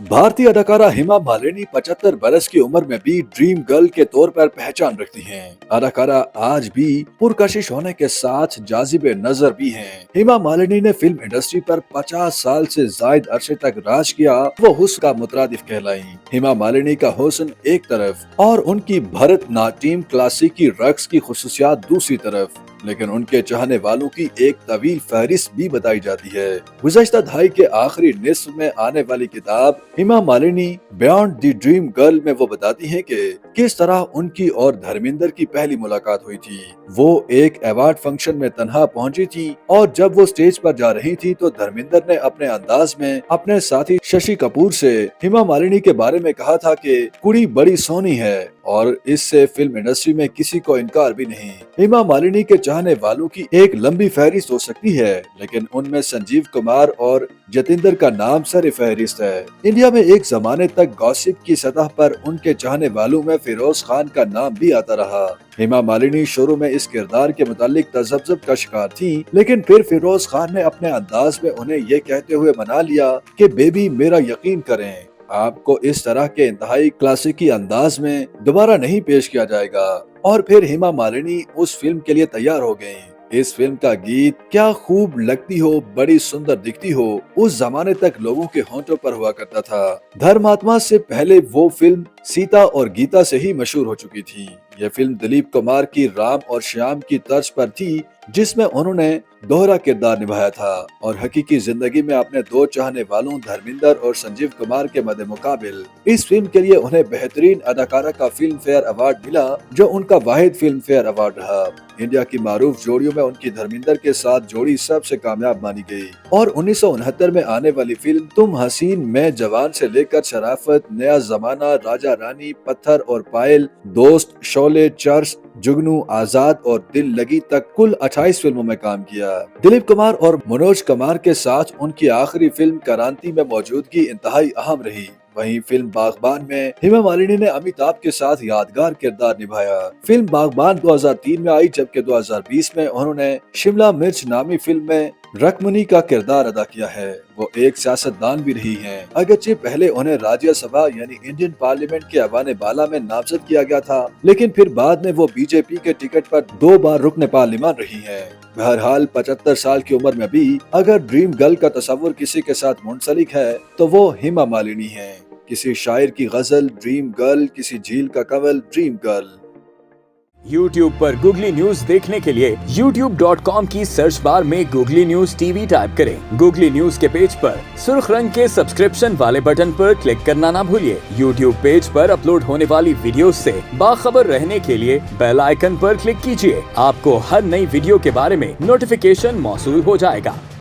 भारतीय अदाकारा हेमा मालिनी 75 बरस की उम्र में भी ड्रीम गर्ल के तौर पर पहचान रखती हैं। अदाकारा आज भी पुरकशिश होने के साथ जाजिबे नजर भी हैं। हेमा मालिनी ने फिल्म इंडस्ट्री पर 50 साल से जायद अरसे तक राज किया। वो हुस्न का मुतरादिफ कहलाई। हेमा मालिनी का हुस्न एक तरफ और उनकी भरतनाट्यम क्लासिकी रक्स की खुसूसियात दूसरी तरफ, लेकिन उनके चाहने वालों की एक तवील फहरिस्त भी बताई जाती है। गुज़श्ता दहाई के आखिरी निस्फ में आने वाली किताब Hema Malini beyond the dream girl में वो बताती हैं कि किस तरह उनकी और धर्मेंद्र की पहली मुलाकात हुई थी। वो एक अवार्ड फंक्शन में तन्हा पहुंची थी और जब वो स्टेज पर जा रही थी तो धर्मेंद्र ने अपने अंदाज में अपने साथी शशि कपूर से हेमा मालिनी के बारे में कहा था कि कुड़ी बड़ी सोनी है और इससे फिल्म इंडस्ट्री में किसी को इनकार भी नहीं। हेमा मालिनी के चाहने वालों की एक लंबी फहरिस्त हो सकती है, लेकिन उनमें संजीव कुमार और जतिंदर का नाम सर फहरिस्त है। इंडिया में एक जमाने तक गॉसिप की सतह पर उनके चाहने वालों में फिरोज खान का नाम भी आता रहा। हेमा मालिनी शुरू में इस किरदार के मुतालिक तजब्जुब का शिकार थी, लेकिन फिर फिरोज खान ने अपने अंदाज में उन्हें ये कहते हुए मना लिया कि बेबी मेरा यकीन करें, आपको इस तरह के इंतहाई क्लासिकी अंदाज में दोबारा नहीं पेश किया जाएगा। और फिर हेमा मालिनी उस फिल्म के लिए तैयार हो गयी। इस फिल्म का गीत क्या खूब लगती हो बड़ी सुंदर दिखती हो उस जमाने तक लोगों के होंठों पर हुआ करता था। धर्मात्मा से पहले वो फिल्म सीता और गीता से ही मशहूर हो चुकी थी। यह फिल्म दिलीप कुमार की राम और श्याम की तर्ज पर थी, जिसमें उन्होंने दोहरा किरदार निभाया था और हकीकी जिंदगी में अपने दो चाहने वालों धर्मेंद्र और संजीव कुमार के मद्दे मुकाबिल इस फिल्म के लिए उन्हें बेहतरीन अदाकारा का फिल्म फेयर अवार्ड मिला, जो उनका वाहिद फिल्म फेयर अवार्ड रहा। इंडिया की मारूफ जोड़ियों में उनकी धर्मेंद्र के साथ जोड़ी सबसे कामयाब मानी गई और 1969 में आने वाली फिल्म तुम हसीन मैं जवान से लेकर शराफत, नया जमाना, राजा रानी, पत्थर और पायल, दोस्त, शोले, चर्च, जुगनू, आजाद और दिल लगी तक कुल 28 फिल्मों में काम किया। दिलीप कुमार और मनोज कुमार के साथ उनकी आखिरी फिल्म क्रांति में मौजूदगी इंतहाई अहम रही। वहीं फिल्म बागबान में हेमा मालिनी ने अमिताभ के साथ यादगार किरदार निभाया। फिल्म बागबान 2003 में आई, जबकि 2020 में उन्होंने शिमला मिर्च नामी फिल्म में रकमनी का किरदार अदा किया है। वो एक सियासतदान भी रही हैं। अगरचे पहले उन्हें राज्यसभा यानी इंडियन पार्लियामेंट के अवाने बाला में नामजद किया गया था, लेकिन फिर बाद में वो बीजेपी के टिकट पर 2 बार रुकने पार्लियामान रही हैं। बहरहाल 75 साल की उम्र में भी अगर ड्रीम गर्ल का तस्वुर किसी के साथ मुंसलिक है तो वो हेमा मालिनी है। किसी शायर की गजल ड्रीम गर्ल, किसी झील का कंवल ड्रीम गर्ल। YouTube पर गूगली न्यूज देखने के लिए youtube.com की सर्च बार में गूगली न्यूज टीवी टाइप करें। गूगली न्यूज के पेज पर सुर्ख रंग के सब्सक्रिप्शन वाले बटन पर क्लिक करना ना भूलिए। YouTube पेज पर अपलोड होने वाली वीडियोस से बाखबर रहने के लिए बेल आइकन पर क्लिक कीजिए। आपको हर नई वीडियो के बारे में नोटिफिकेशन मौसूल हो जाएगा।